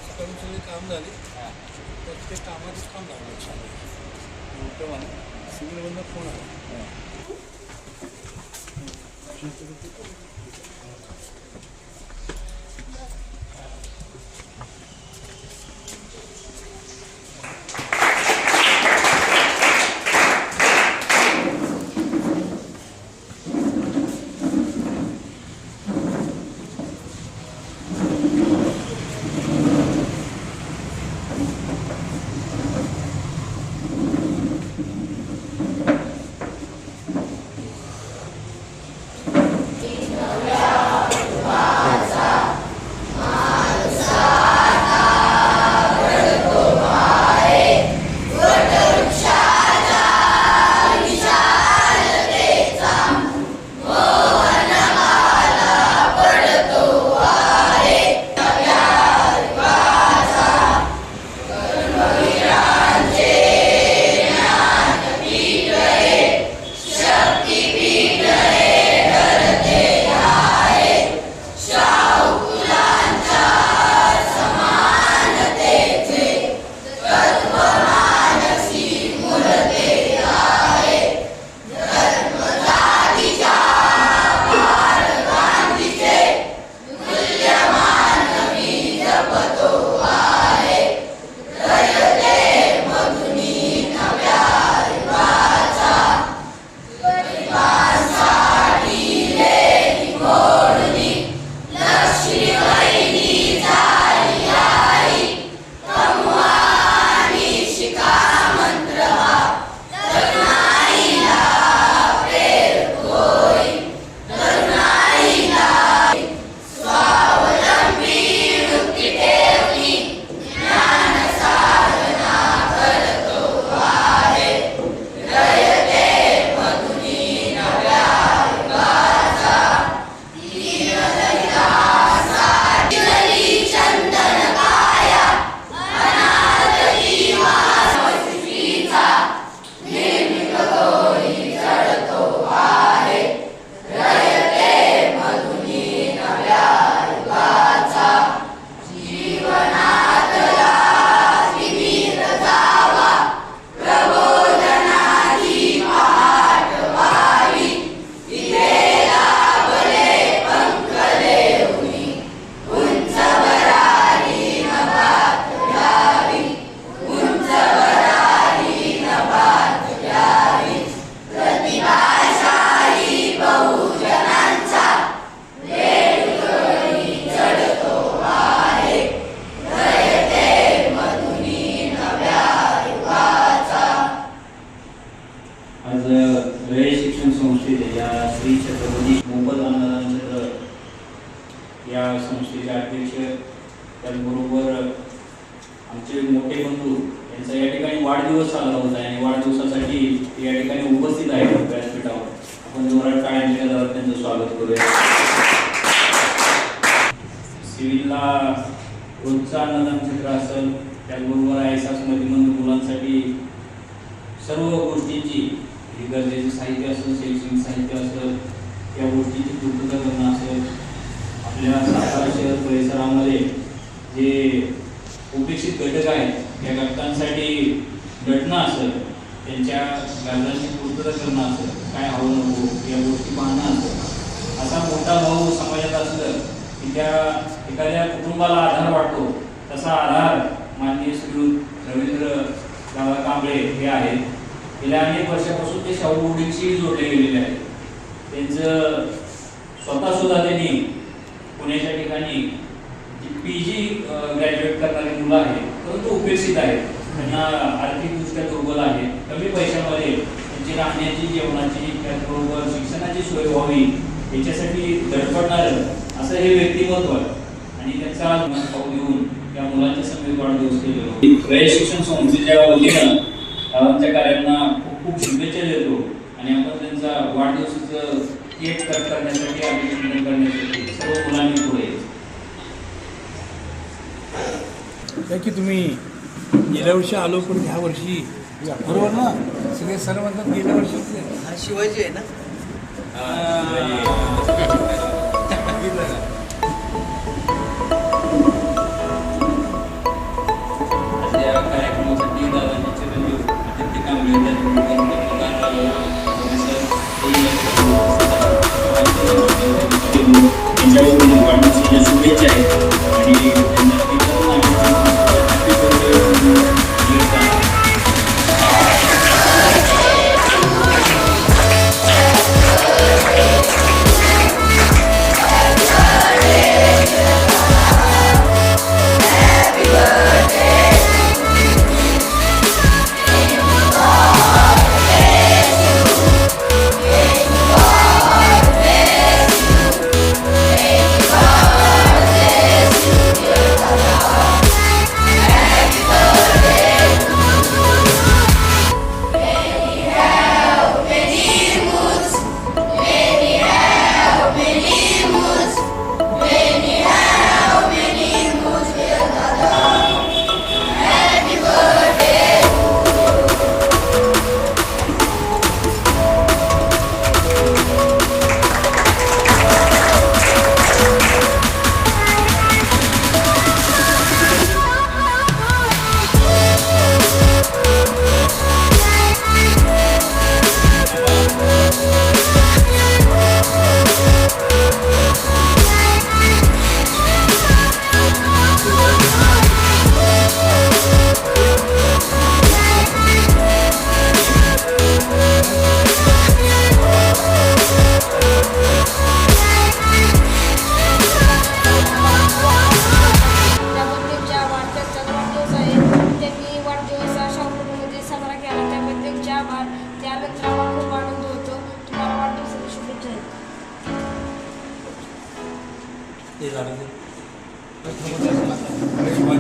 सकाळी सगळे काम झाले, तर ते कामाचं काम लागलं छान मोठं मला सिव्हिलमधनं फोन आला. या संस्थेचे अध्यक्ष, त्याचबरोबर आमचे मोठे बंधू यांचा या ठिकाणी वाढदिवस साजरा होत आहे आणि वाढदिवसासाठी या ठिकाणी उपस्थित आहेत व्यासपीठावर. आपण जोरात टाळ्यांच्या गजरात त्यांचं स्वागत करूया. सिव्हिलला रोजचा अन्नदान क्षेत्र असेल, त्याचबरोबर आयसासमध्ये मुलांसाठी सर्व गोष्टींची गरजेचे साहित्य असेल, शैक्षणिक साहित्य असेल, त्या गोष्टींची पूर्तता करणं असेल, आपल्या सातारा शहर परिसरामध्ये जे उपेक्षित घटक आहेत त्या घटकांसाठी लढणं असेल, त्यांच्या गरजांची पूर्तता करणं असेल, काय हवं नको या गोष्टी पाहणं असेल, असा मोठा भाऊ समाजात असलं की त्या एखाद्या कुटुंबाला आधार वाटतो. तसा आधार माननीय श्री रवींद्र दादा कांबळे हे आहेत. गेल्या अनेक वर्षापासून ते शाहू बोर्डिंगशी जोडले गेलेले आहेत. त्यांचं स्वतः सुद्धा त्यांनी पुण्याच्या ठिकाणी PG ग्रॅज्युएट करणारी मुलं आहेत, परंतु उपेक्षित आहेत, त्यांना आर्थिकदृष्ट्या दुर्बल आहेत, कमी पैशामध्ये त्यांची राहण्याची, जेवणाची, त्याचबरोबर शिक्षणाची सोय व्हावी याच्यासाठी धडपडणार असं हे व्यक्तिमत्व आहे. आणि त्यांचा आज पाहून घेऊन त्या मुलांच्या समेत वाढदिवस केलेला. रयत शिक्षण संस्थेच्या वतीनं दादांच्या कार्यांना खूप खूप शुभेच्छा देतो आणि आपण त्यांचा वाढदिवसाचं केक कट करण्यासाठी, अभिनंदन करण्यासाठी सर्व मुलांनी पुढे की तुम्ही गेल्या वर्षी आलो, पण ह्या वर्षी बरोबर ना, सगळे सर म्हणतात गेल्या वर्षी हा शिवाजी आहे ना.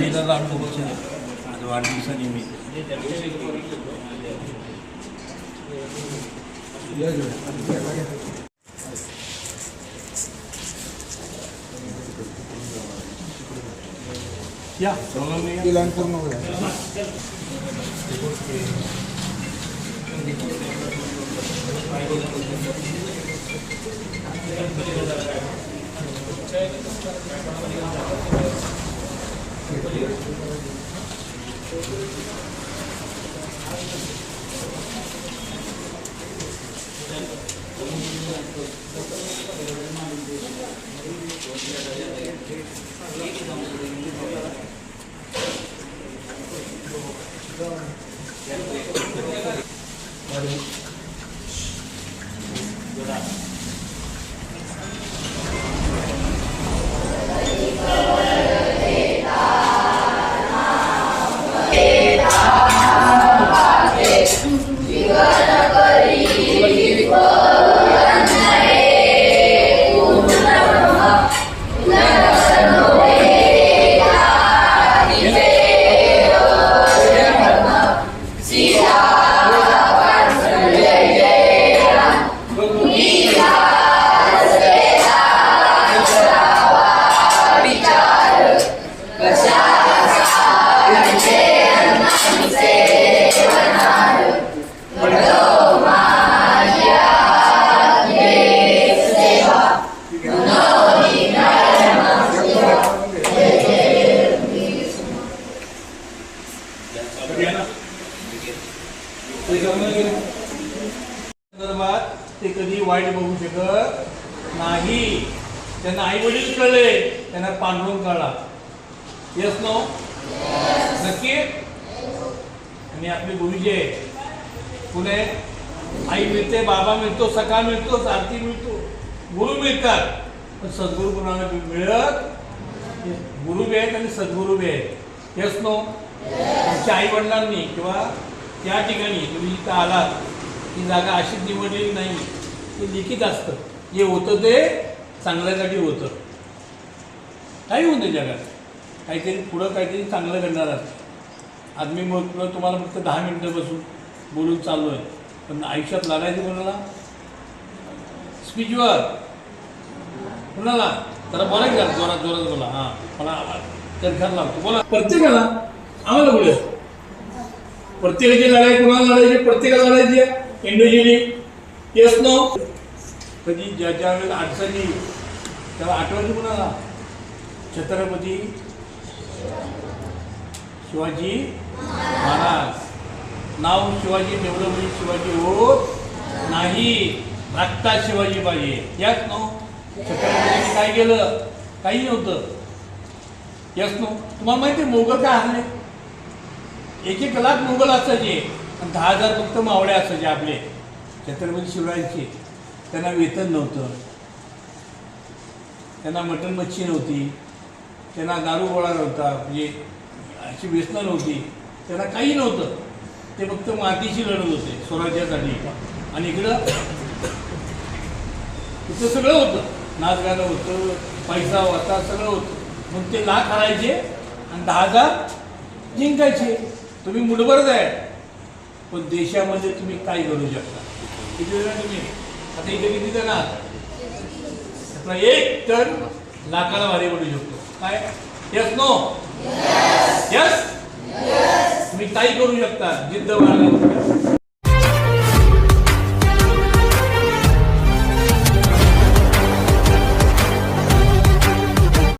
बुंदीला लाडू आज वाढदिवसानिमित्त या पूर्ण संदर्भात ते कधी वाईट बघू शकत नाही. त्यांना आई वडील कळले, त्यांना पांडुरंग कळला. यस नो नक्की. आणि आपले गुरुजी आहे पुणे, आई मिळते, बाबा मिळतो, सखा मिळतो, सारथी मिळतो, गुरु मिळतात. पण सद्गुरू कोणाला मिळत, गुरु बी आहेत आणि सद्गुरू बी आहेत. Yes no. तुमच्या आई वडिलांनी किंवा त्या ठिकाणी तुम्ही जिथं आलात ती जागा अशीच निवडलेली नाही, ते लिखित असतं. जे होतं ते चांगल्यासाठी होतं. काही होतं जगात, काहीतरी पुढं काहीतरी चांगलं घडणार असतं. आज मी म्हटलं तुम्हाला फक्त 10 मिनटं बसून बोलून चाललो आहे, पण आयुष्यात लागायचं कोणाला? स्पीचवर कोणाला? जरा बोला की जोरात जोरात बोला. हां, मला तर लागतो. बोला प्रत्येकाला. आम्हाला बोलूया. प्रत्येकाची लढाई कोणाला लढायची? प्रत्येकाला लढायची आहे इंडिव्हिज्युअली. Yes no. कधी ज्या ज्या वेळेला अडचणी त्याला आठवायची कोणाला? छत्रपती शिवाजी महाराज. नाव शिवाजी ठेवलं म्हणजे शिवाजी होत नाही, रक्ता शिवाजी पाहिजे. याच नो. छत्रपतीने काय केलं? काही नव्हतं. Yes no. तुम्हाला माहिती आहे मोगल काय हरले? 1-1 लाख मोगल असायचे आणि 10,000 फक्त मावळे असायचे आपले छत्रपती शिवरायांचे. त्यांना वेतन नव्हतं, त्यांना मटण मच्छी नव्हती, त्यांना दारू गोळा नव्हता, म्हणजे अशी व्यसनं नव्हती, त्यांना काही नव्हतं. ते फक्त मातीशी लढत होते स्वराज्यासाठी. आणि इकडं सगळं होतं, नाच गाणं होतं, पैसा होता, सगळं होतं. मग ते लाख हरायचे आणि 10,000 जिंकायचे. तुम्ही मुठभरच आहे, पण देशामध्ये तुम्ही काय करू शकता? किती जण तुम्ही? आता इथे किती जण आहात? आपला 1 टन लाखाला भारी पडू शकतो. काय? Yes no. यस. तुम्ही काही करू शकता जिद्द बाळगून.